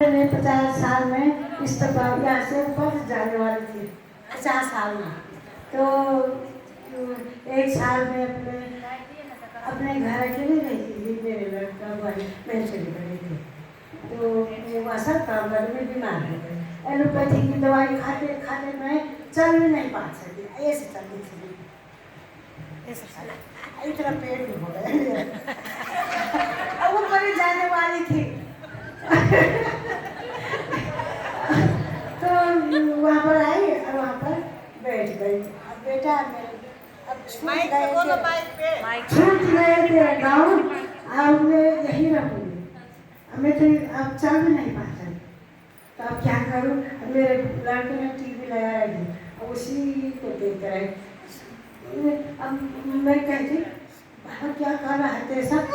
मैंने 50 साल में इस्तीफा यहाँ से ऊपर जाने वाली थी 50 साल में। तो एक साल में अपने घर अकेले रही थी। मेरे लड़का भाई मैं चली गई थी। तो वहाँ सब काम करने में बीमार हो गए। एलोपैथी की दवाई खाते खाते मैं चल भी नहीं पा सकी। ऐसे चलती थी, ऐसे इतना पेट हो गया। अब वो परी जाने वाली थी। तो वहाँ पर आई और वहाँ पर बैठ गई। अब बेटा अब छूट गए थे गाँव। अब मैं यहीं रहूँगी। अब मैं तो अब चल भी नहीं पाता। तो अब क्या करूँ? अब मेरे लड़के ने टीवी लगा रही थी, अब उसी को देखते रहे। अब मैं कहती बाबा क्या कर रहा है तेरे साथ?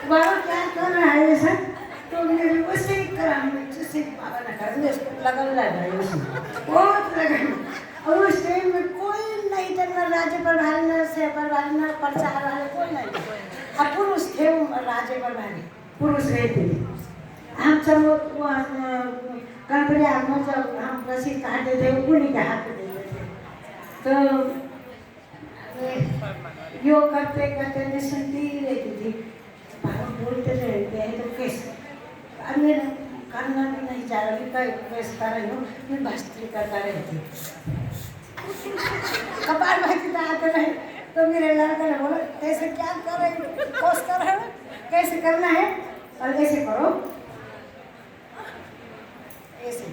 बाबा क्या कर रहा है ऐसा? तो मेरे उसे करा जिससे बाबा ने कर दिया, उसको लगन लगा उसे बहुत लगन। और उस टाइम में कोई नहीं था, न राज्य प्रभारी न से प्रभारी न प्रचार वाले कोई नहीं। अब पुरुष थे, राज्य प्रभारी पुरुष रहते थे। हम सब कंपनी में जब हम रसीद काटते थे उन्हीं के हाथ में देते थे। तो योग करते करते मैं सुनती रहती थी। बाबा बोलते रहते हैं तो कैसे? अब मैं करना भी नहीं जा रही, कैसे कर रही हूँ मैं भस्त्री करता रहती हूँ। कपाल भाई आते रहे तो मेरे लड़का ने बोला कैसे क्या कर रही हो? कोस कर रहे हो, कैसे करना है और ऐसे करो ऐसे।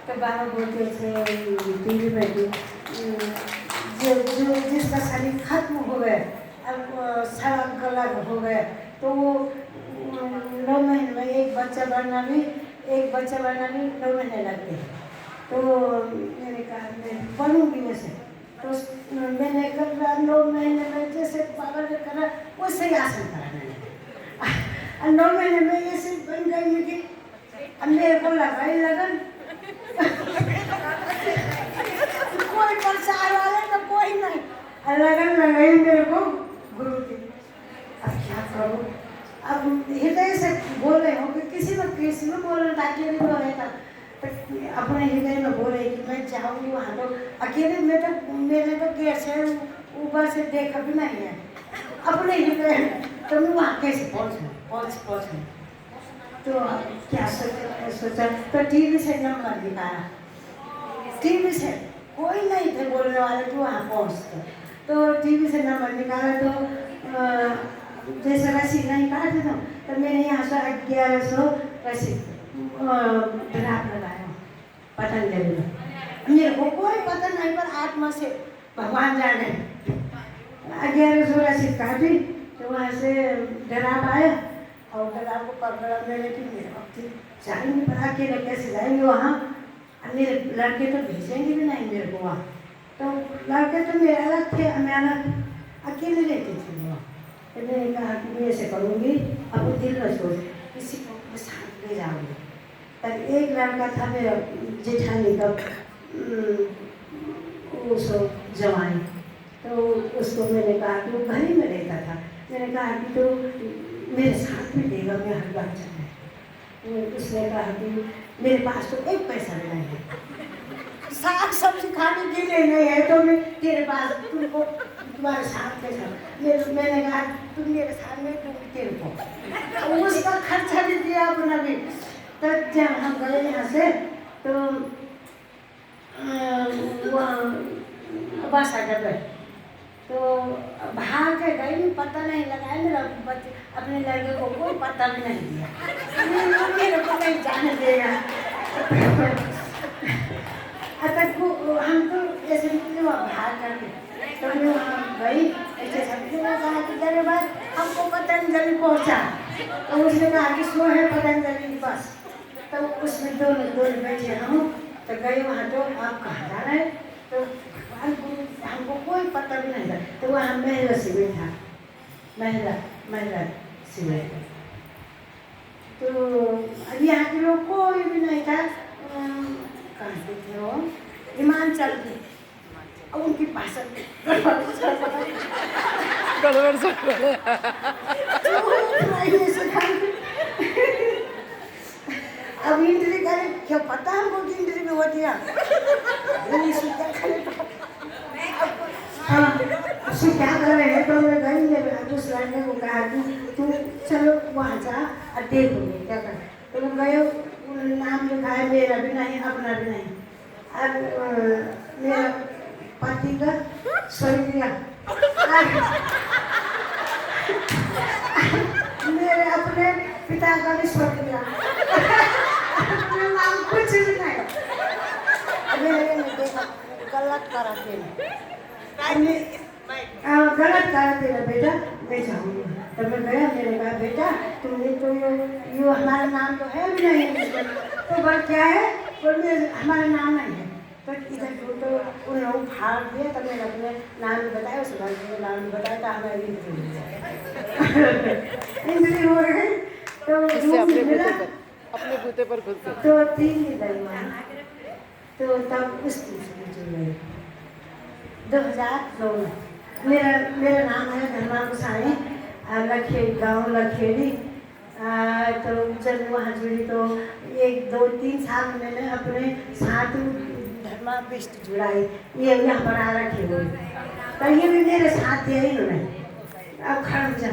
तो बाबा बोलते थे टीवी में जो जिसका शरीर खत्म हो गया, अब सारा गला हो गया, तो वो 9 महीने में एक बच्चा बनना भी 9 महीने लगते हैं। तो मैंने कहा मैं बनूंगी वैसे। तो मैंने कहा 9 महीने में जैसे बाबा ने करा वैसे ही आसन करा मैंने। 9 महीने में ऐसे बन गई कि अब मेरे को लगाई लगन। कोई प्रचार वाले तो कोई नहीं, लगन लगाई मेरे को गुरु की। अब क्या करूँ? अब हृदय से बोल रहे हो कि किसी में बोल रहे ताकि नहीं बोल रहे था। तो अपने हृदय में बोल रहे कि मैं जाऊँगी वहाँ। तो अकेले मेरे तो गेट से ऊपर से देखा भी नहीं है अपने हृदय में। तो मैं वहाँ कैसे पहुँचूँ? तो क्या सोचा तो टीवी से नंबर निकाला। टीवी से कोई नहीं थे बोलने वाले कि वहाँ पहुँचते। तो टीवी से नंबर निकाला। तो जैसे रसीद नहीं काटे तो मैंने यहाँ से 1100 रसीद ड्राफ्ट लगाया पतंजलि में। मेरे को कोई पता नहीं, पर आत्मा से भगवान जाने 1100 रसीद काटी। तो वहाँ से ड्राफ्ट आया और ड्राफ्ट को पकड़ा मैंने कि मेरे वक्त जाएंगे पर अकेले कैसे जाएंगे वहाँ? मेरे लड़के तो भेजेंगे भी नहीं मेरे को वहाँ। तो लड़के तो मेरे अलग थे, मैं अलग अकेले रहती थी वहाँ। तो मैंने कहा कि मैं ऐसे करूँगी, अब दिल न छोड़ किसी को साथ ले जाऊँगी। तब एक लड़का था मेरा जेठानी का उस जवाई, तो उसको मैंने कहा कि वो घर ही में रहता था। मैंने कहा कि तो मेरे साथ में देगा, मैं हर बार जाऊँ। तो उसने कहा कि मेरे पास तो एक पैसा भी नहीं है, साग सब्जी खाने के लिए नहीं है, तो मैं तेरे पास तुमको तुम्हारे साथ के साथ मैंने कहा तुम मेरे साथ में तुम तेरे को उसका खर्चा भी दिया अपना भी। तो जब हम गए यहाँ से तो वहाँ बस आ गए। तो भाग के गई, पता नहीं लगाया मेरा बच्चे अपने लड़के को कोई पता भी नहीं दिया। मेरे को नहीं जाने देगा। हम तो ऐसे निकले वहाँ भाग करके। तो मैं वहाँ गई, ऐसे सबसे कहा कि तेरे बाद हमको पतंजलि पहुँचा। तो उसने कहा कि सो है पतंजलि बस। तो उसमें दोनों बैठे हम तो गए वहाँ। तो आप कहाँ जाना है? तो हमको कोई पता भी नहीं था। तो वहाँ महिला शिविर था, महिला शिविर। तो यहाँ के लोग कोई भी नहीं था। कहाँ से थे वो? हिमाचल के। अब उनकी भाषा गड़बड़ क्या पता हमको कि इंटरव्यू होती है इसमें क्या करे हाँ उससे क्या कर रहे हैं तो मैं गई मेरे उस लड़के को कहा कि तू चलो वहाँ जा और देख लो क्या कर तो वो गए नाम लिखा है मेरा भी नहीं अपना भी नहीं अब मेरा पति का स्वर्गीय मेरे अपने पिता का भी स्वर्गीय नाम कुछ भी नहीं मेरे देखा गलत करा गलत करा तेरा बेटा मैं जाऊँगी तो मैं गया मैंने कहा बेटा तुमने तो यो हमारा नाम तो है भी नहीं तो बोल क्या है बोल हमारा नाम नहीं है तो इधर तो उन लोग भाग दिए तो मैंने अपने नाम भी बताया उस लड़के नाम भी बताया तो हमारी इंजरी हो गई तो अपने बूते पर खुद से तो 3 दिन तो तब उस चल गई 2009 मेरा नाम है धर्मा गोसाई गाँव लखेड़ी तो जब वहाँ जुड़ी तो 1 2 3 साल मैंने अपने साथ धर्मा बिस्ट जुड़ाई ये यहाँ पर आ रखे हुए तो ये भी मेरे साथ यही नहीं अब खड़ जा